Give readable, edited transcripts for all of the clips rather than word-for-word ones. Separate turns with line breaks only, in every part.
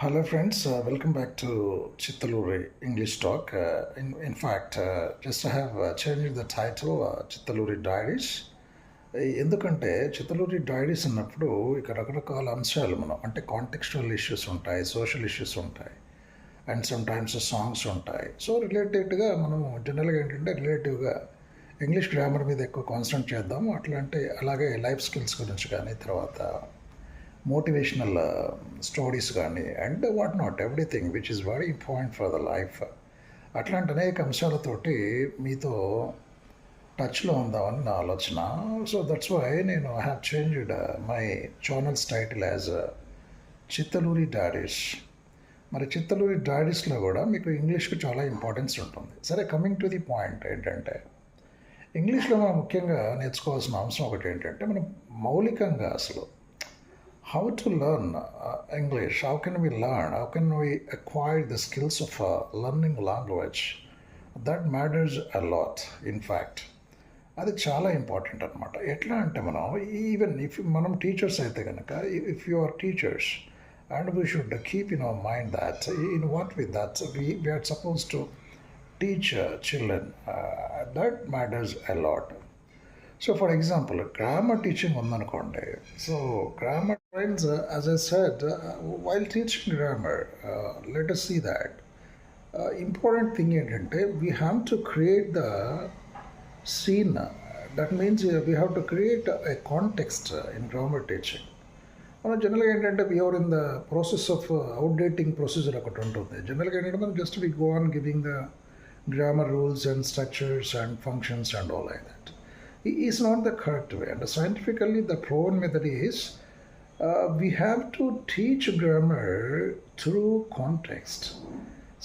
Hello, friends. Welcome back to Chittaluri English Talk. In fact, just I have changed the title Chittaluri Diaries. ఎందుకంటే Chittaluri diaries అన్నప్పుడు ఇక రకరకాల అంశాలు మనం అంటే కాంటెక్స్చువల్ ఇష్యూస్ ఉంటాయి, సోషల్ ఇష్యూస్ ఉంటాయి, అండ్ సమ్ టైమ్స్ సాంగ్స్ ఉంటాయి. సో రిలేటెడ్గా మనం జనరల్గా ఏంటంటే రిలేటివ్గా ఇంగ్లీష్ గ్రామర్ మీద ఎక్కువ కాన్సన్ట్రేట్ చేద్దాము. అట్లాంటి అలాగే లైఫ్ స్కిల్స్ గురించి కానీ తర్వాత మోటివేషనల్ స్టోరీస్ కానీ and what not everything which is very important for the life. అట్లాంటి అనేక అంశాలతోటి మీతో టచ్లో ఉందామని నా ఆలోచన. సో దట్స్ వై నేను I have changed my channel's title as Chittaluri daddies. మరి చిత్తలూరి డాడీస్లో కూడా మీకు ఇంగ్లీష్కి చాలా ఇంపార్టెన్స్ ఉంటుంది. సరే, కమింగ్ టు ది పాయింట్ ఏంటంటే ఇంగ్లీష్లో మనం ముఖ్యంగా నేర్చుకోవాల్సిన అంశం ఒకటి ఏంటంటే మనం మౌలికంగా అసలు how to learn English, how can we learn, how can we acquire the skills of learning language. That matters a lot, in fact. అది చాలా ఇంపార్టెంట్ అనమాట. ఎట్లా అంటే మనం ఈవెన్ ఇఫ్ మనం టీచర్స్ అయితే కనుక if you are teachers and we should keep in our mind that in what with that we are supposed to teach children. That matters a lot. So, for example, grammar teaching ఉందనుకోండి. So, grammar friends, as I said, while teaching grammar, let us see that important thing ఏంటంటే we have to create the scene. That means we have to create a context in grammar teaching. మనం జనరల్గా ఏంటంటే we are in the process of outdating procedure ఒకటి ఉంటుంది. జనరల్గా ఏంటంటే మనం just we go on giving the grammar rules and structures and functions and all like that. Is not the correct way. And scientifically, the proven method is we have to teach grammar through context.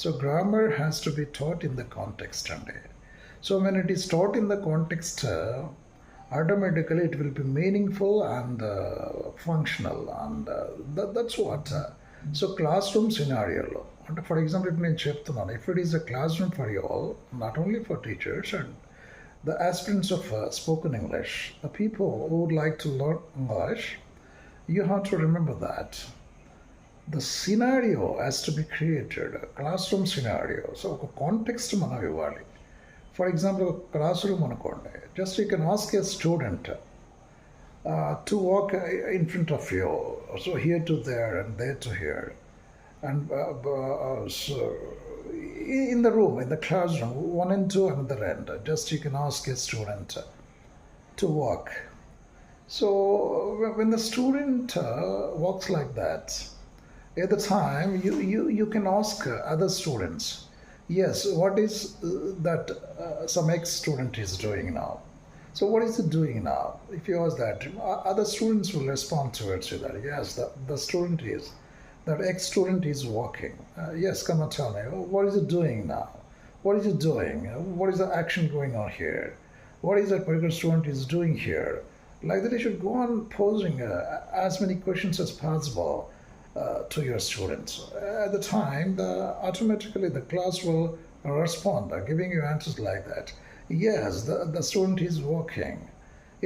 So grammar has to be taught in the context. So when it is taught in the context, automatically it will be meaningful and functional. And that's what. So classroom scenario. And for example, if it is a classroom for you all, not only for teachers and the aspirants of spoken English, the people who would like to learn English, you have to remember that the scenario has to be created, a classroom scenario. So, a context mana ivvali. For example, a classroom anukonde, just you can ask a student to walk in front of you, so here to there and there to here, and so in the room, in the classroom, one end to another end. Just you can ask a student to walk. So when the student walks like that, at the time you can ask other students, yes, what is that some ex-student is doing now? So what is it doing now? If you ask that, other students will respond towards you that, yes, the student is that ex-student is walking. Yes, come and tell me, what is it doing now? What is it doing? What is the action going on here? What is that particular student is doing here? Like that, you should go on posing as many questions as possible to your students. At the time, automatically the class will respond, giving you answers like that. Yes, the student is walking.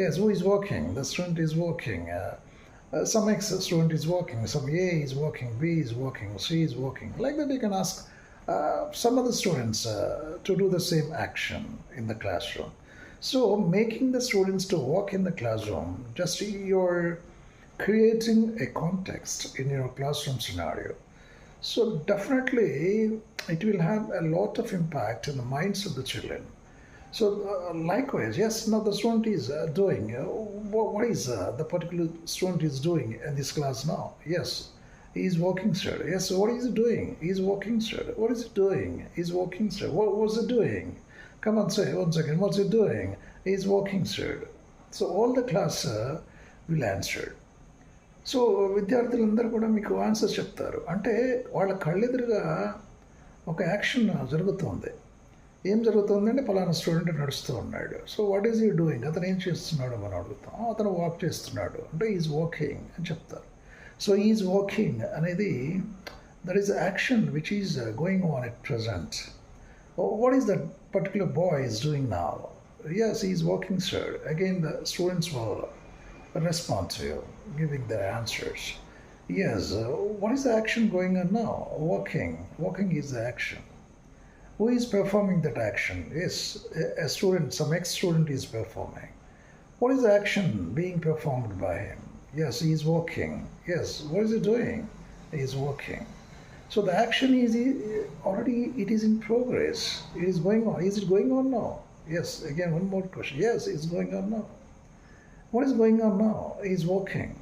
Yes, who is walking? The student is walking. Some X student is walking, some A is walking, B is walking, C is walking. Like that, you can ask some other students to do the same action in the classroom. So, making the students to walk in the classroom, just you're creating a context in your classroom scenario. So, definitely, it will have a lot of impact in the minds of the children. So likewise, yes, now the student is doing, what is the particular student is doing in this class now? Yes, he is walking, sir. Yes, so what is he doing? He is walking, sir. What is he doing? He is walking, sir. What was he doing? Come on, say once again, what's he doing? He is walking, sir. So all the class will answer. So విద్యార్థులందరూ కూడా మీకు answers చెప్తారు. అంటే వాళ్ళ కళ్ళెదురుగా ఒక action జరుగుతుంది. ఏం జరుగుతుందంటే పలానా స్టూడెంట్ నడుస్తూ ఉన్నాడు. So what is you doing? అతను ఏం చేస్తున్నాడు అని అడుగుతాం. అతను వాక్ చేస్తున్నాడు అంటే ఈజ్ వాకింగ్ అని చెప్తారు. సో ఈజ్ వాకింగ్ అనేది that is action which is going on at present. What is that particular boy is doing now? Yes, is walking sir. Again the students will respond to you, giving their answers. Yes, what is the action going on now? Walking. Walking is the action. Who is performing that action? Yes, a student, some ex-student is performing. What is the action being performed by him? Yes, he is walking. Yes, what is he doing? He is walking. So the action is already, it is in progress. It is going on. Is it going on now? Yes, again, one more question. Yes, it's going on now. What is going on now? He is walking.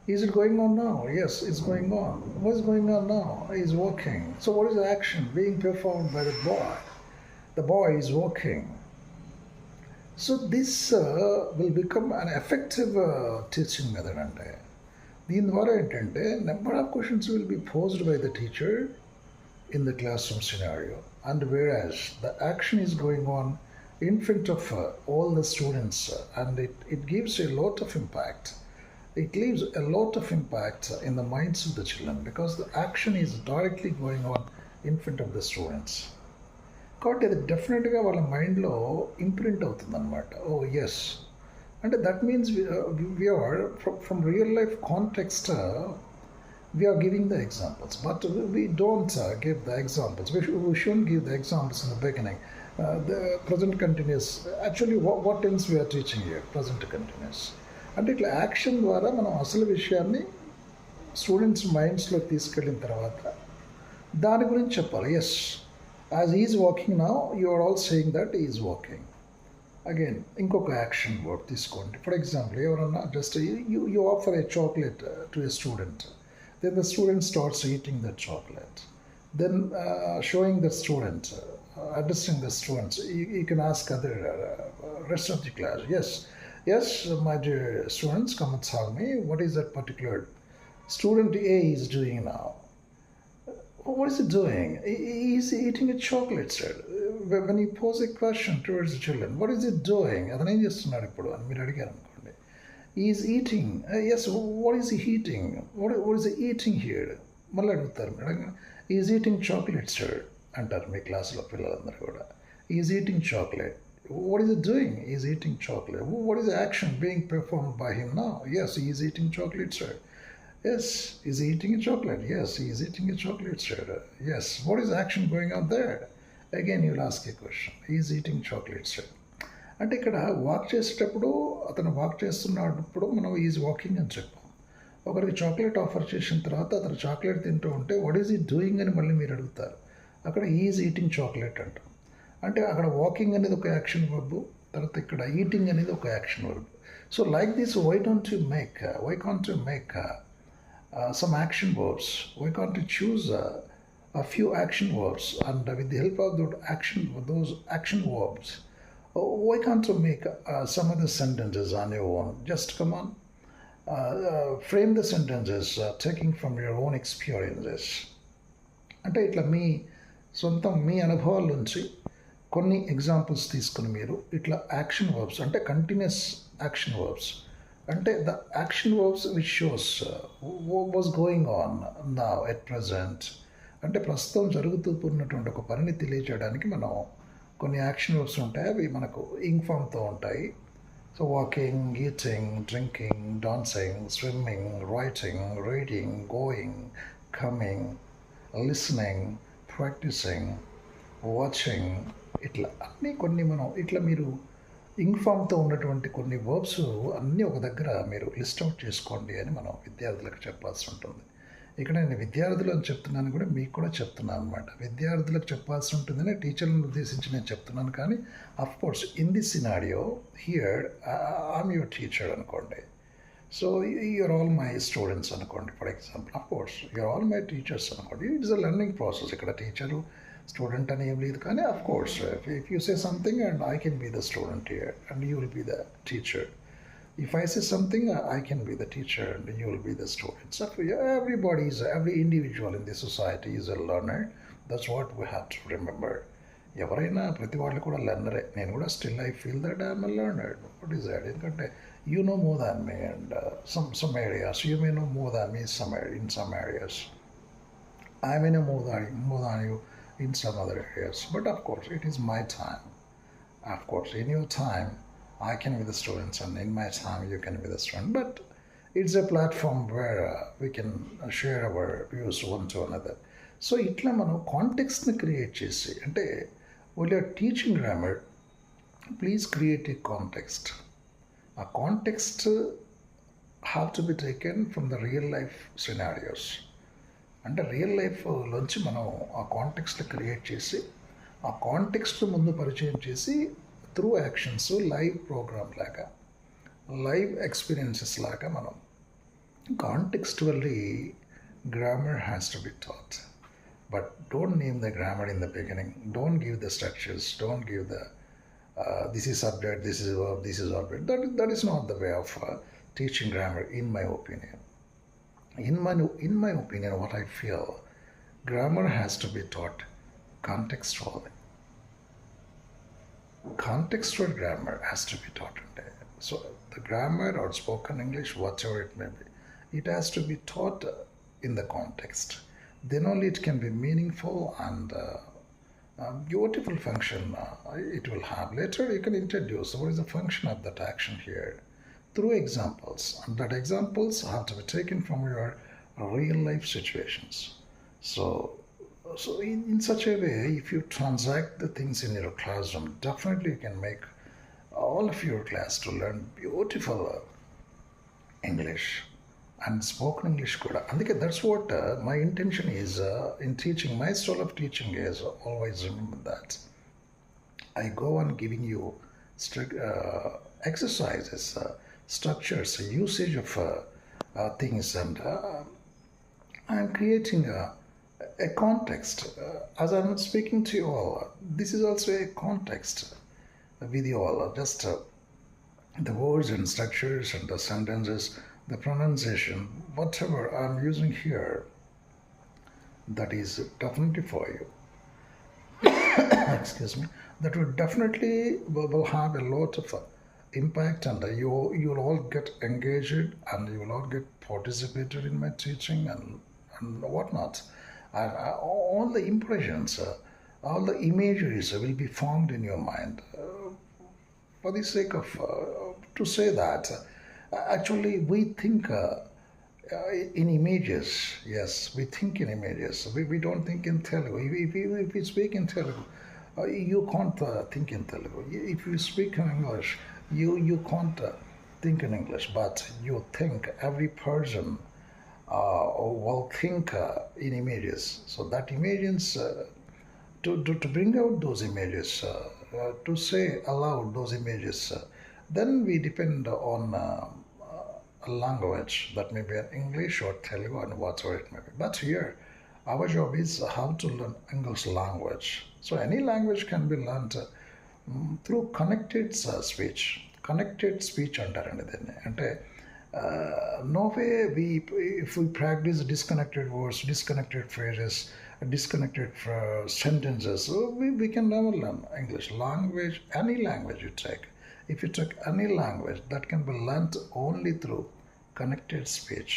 Is it going on now? Yes, it's going on. What is going on now? He is walking. So what is the action being performed by the boy? The boy is walking. So this will become an effective teaching method అంటే దీని ద్వారా ఏంటంటే number of questions will be posed by the teacher in the classroom scenario, and whereas the action is going on in front of all the students, and it gives a lot of impact. It leaves a lot of impact in the minds of the children because the action is directly going on in front of the students. కాబట్టి అది డెఫినెట్గా వాళ్ళ మైండ్లో imprint అవుతుంది అనమాట. Oh yes అంటే that means we are from real life context we are giving the examples, but we don't give the examples. We shouldn't give the examples in the beginning. The present continuous, actually what tense we are teaching here? Present continuous. అంటే ఇట్లా action ద్వారా మనం అసలు విషయాన్ని students మైండ్స్లోకి తీసుకెళ్ళిన తర్వాత దాని గురించి చెప్పాలి. Yes, as is walking now you are all saying that is walking. Again ఇంకొక యాక్షన్ వర్డ్ తీసుకోండి. ఫర్ ఎగ్జాంపుల్ ఎవరన్నా just you offer a chocolate to a student. Then the student starts eating the chocolate. Then showing the student, addressing the students. You can ask other rest of the class. Yes, my dear students, come and tell me what is that particular student A is doing now. What is he doing? He is eating a chocolate, sir. When you pose a question towards the children, what is he doing? అతను ఏం చేస్తున్నాడు ఇప్పుడు అని మీరు అడిగారు అనుకోండి. He is eating. Yes, what is he eating? What is he eating here? మళ్ళీ అడుగుతారు madam. He is eating chocolate, sir అంటారు మీ క్లాస్లో పిల్లలందరూ కూడా. He is eating chocolate. What is he doing? He is eating chocolate. What is the action being performed by him now? Yes, he is eating chocolate, sir. Yes, he is eating a chocolate. Yes, he is eating a chocolate, sir. Yes, what is the action going on there? Again, you will ask a question. He is eating chocolate, sir. అంటే ఇక్కడ walk చేసేటప్పుడు అతను walk చేస్తున్నప్పుడు మనం is walking అని చెప్పాం. ఒకరికి chocolate offer చేసిన తర్వాత అతను చాక్లెట్ తింటూ ఉంటే వాట్ ఈజ్ ఈ డూయింగ్ అని మళ్ళీ మీరు అడుగుతారు. అక్కడ ఈజ్ ఈటింగ్ చాక్లెట్ అంటాం. అంటే అక్కడ వాకింగ్ అనేది ఒక యాక్షన్ వర్బ్, తర్వాత ఇక్కడ ఈటింగ్ అనేది ఒక action verb. So like this why can't you make some action verbs? Why can't you choose a few action verbs, and with the help of those action verbs, why can't you make some of the sentences on your own? Just come on, frame the sentences taking from your own experiences. అంటే ఇట్లా మీ సొంతం మీ అనుభవాల నుంచి కొన్ని examples తీసుకుని మీరు ఇట్లా action verbs అంటే కంటిన్యూస్ యాక్షన్ వర్బ్స్ అంటే the action verbs which shows was going on now at present అంటే ప్రస్తుతం జరుగుతున్నటువంటి ఒక పనిని తెలియజేయడానికి మనం కొన్ని యాక్షన్ వర్బ్స్ ఉంటాయి. అవి మనకు ఇంగ్ ఫామ్తో ఉంటాయి. So walking, eating, drinking, dancing, swimming, writing, reading, going, coming, listening, practising, watching, ఇట్లా అన్నీ కొన్ని మనం ఇట్లా మీరు ఇంగ్ ఫామ్తో ఉన్నటువంటి కొన్ని వర్బ్స్ అన్నీ ఒక దగ్గర మీరు లిస్ట్ అవుట్ చేసుకోండి అని మనం విద్యార్థులకు చెప్పాల్సి ఉంటుంది. ఇక్కడ నేను విద్యార్థులు అని చెప్తున్నాను కూడా మీకు కూడా చెప్తున్నాను అనమాట. విద్యార్థులకు చెప్పాల్సి ఉంటుందని టీచర్లను ఉద్దేశించి నేను చెప్తున్నాను. కానీ of course in this scenario here I'm your teacher అనుకోండి. So you're all my students అనుకోండి for example. Of course you're all my teachers అనుకోండి. It's a learning process. ఇక్కడ టీచరు స్టూడెంట్ అని ఏం లేదు. కానీ of course if you say something and I can be the student here and you will be the teacher. If I say something, I can be the teacher and you will be the student. So every individual in this society is a learner. That's what we have to remember. ఎవరైనా ప్రతి వాళ్ళు కూడా లెర్నరే. నేను కూడా still I feel that I'm a learner. What is that? ఎందుకంటే you know more than me and some areas. You may know more than me in some areas. I may know more than you in some other areas. But of course, it is my time. Of course, in your time, I can be the students, and in my time, you can be the student. But It's a platform where we can share our views one to another. So ఇట్లా మనం కాంటెక్స్ట్ని create చేసి అంటే వీళ్ళు teaching grammar please create a context. ఆ context have to be taken from the real life scenarios. అంటే real లైఫ్లోంచి మనం ఆ కాంటెక్స్ట్ క్రియేట్ చేసి ఆ కాంటెక్స్ట్ ముందు పరిచయం చేసి త్రూ యాక్షన్స్ లైవ్ ప్రోగ్రామ్ లాగా లైవ్ ఎక్స్పీరియన్సెస్ లాగా మనం contextually grammar has to be taught. But don't name the grammar in the beginning. Don't give the structures. Don't give the this is subject, this is verb, this is object. That is not the way of teaching grammar, in my opinion. In my opinion, what I feel, grammar has to be taught contextually. Contextual grammar has to be taught. So the grammar or spoken English, whatever it may be, it has to be taught in the context. Then only it can be meaningful and beautiful function it will have. Later you can introduce what is the function of that action here through examples, and that examples have to be taken from your real life situations. So in such a way, if you transact the things in your classroom, definitely you can make all of your class to learn beautiful English and spoken English kuda. Andike that's what my intention is in teaching. My style of teaching is always remember that I go on giving you exercises, structures, usage of things, and I'm creating a context. As I'm speaking to you all, this is also a context with you all. Just the words and structures and the sentences, the pronunciation, whatever I'm using here, that is definitely for you. Excuse me. That will definitely will have a lot of impact, and you'll all get engaged and you will all get participated in my teaching and whatnot. And all the impressions, all the imageries will be formed in your mind. For the sake of to say that actually we think in images. Yes, we think in images. We don't think in Telugu. If we speak in Telugu, you can't think in Telugu. If you speak in English, you can't think in English, but you think. Every person will think in images. So that images, to bring out those images, to say aloud those images, then we depend on a language, that may be an English or Telugu and whatever it may be. But here, our job is how to learn English language. So any language can be learned through connected speech. Connected speech అంటారండి దీన్ని. అంటే no way if we practice disconnected words, disconnected phrases, disconnected sentences, we can never learn English language. Any language you take, if you take any language, that can be learnt only through connected speech.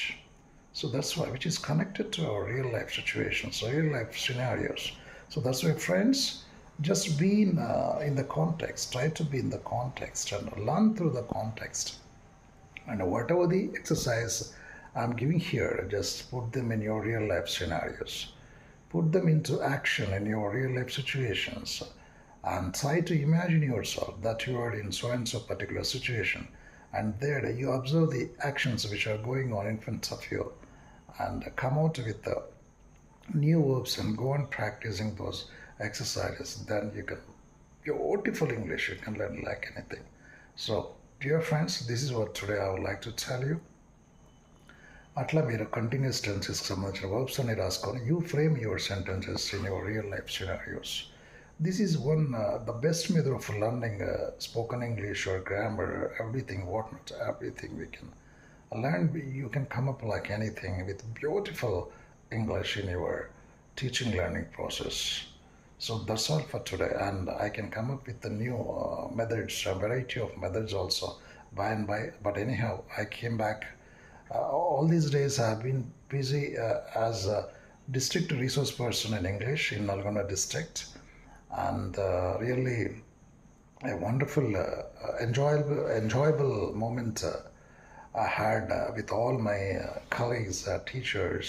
So that's why, which is connected to our real life situations, real life scenarios. So that's why, friends, just be in the context. Try to be in the context and learn through the context. And whatever the exercise I'm giving here, just put them in your real life scenarios. Put them into action in your real life situations. And try to imagine yourself that you are in so and so particular situation. And there you observe the actions which are going on in front of you and come out with the new verbs and go on practicing those exercises. Then you can, beautiful English, you can learn like anything. So, dear friends, this is what today I would like to tell you. అట్లా మీరు continuous టెన్సెస్కి సంబంధించిన verbs అన్ని రాసుకొని you frame your sentences in your real life scenarios. This is one the best method of learning spoken English or grammar, everything, whatnot, everything we can learn. You can come up like anything with beautiful English in your teaching learning process. So that's all for today, and I can come up with the new methods, a variety of methods also by and by. But anyhow, I came back. All these days I have been busy as a district resource person in English in Nalgonda district, and really a wonderful, enjoyable moment I had with all my colleagues, teachers,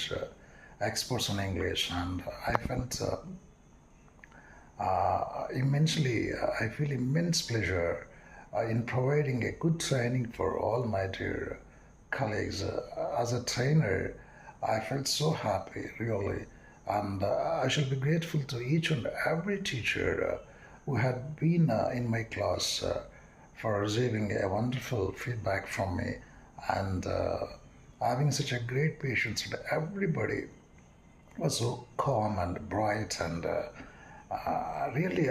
experts in English, and I felt I feel immense pleasure in providing a good training for all my dear colleagues. As a trainer, I felt so happy, really, and I shall be grateful to each and every teacher who had been in my class for receiving a wonderful feedback from me and having such a great patience with everybody was so calm and bright and really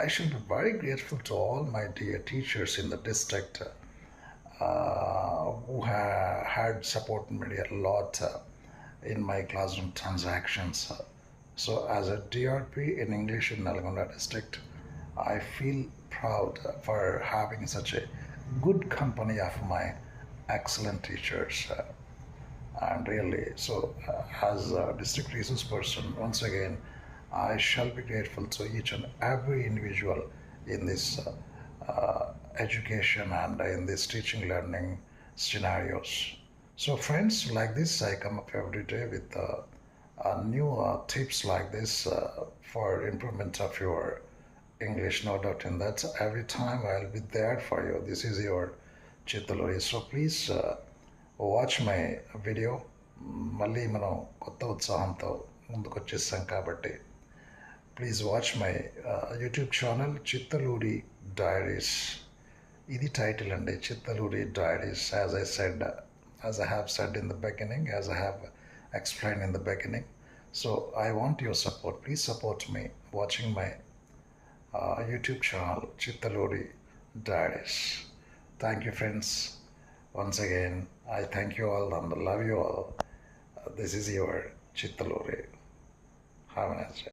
I should be very grateful to all my dear teachers in the district who had supported me a lot in my classroom transactions. So as a DRP in English in Nalgonda district, I feel proud for having such a good company of my excellent teachers. And really, so as a district resource person, once again, I shall be grateful to each and every individual in this education and in this teaching learning scenarios. So, friends, like this, I come up every day with new tips like this for improvement of your English. No doubt in that. Every time I'll be there for you. This is your Chittaluri. So please watch my video. మళ్ళీ మనం కొత్త ఉత్సాహంతో ముందుకు వచ్చేసాం కాబట్టి please watch my YouTube channel Chittaluri diaries. ఇది title అండి, Chittaluri diaries. As I have said in the beginning, as I have explained in the beginning. So I want your support. Please support me watching my YouTube channel Chittaluri Diaries. Thank you, friends. Once again, I thank you all and love you all. This is your Chittaluri. Have a nice day.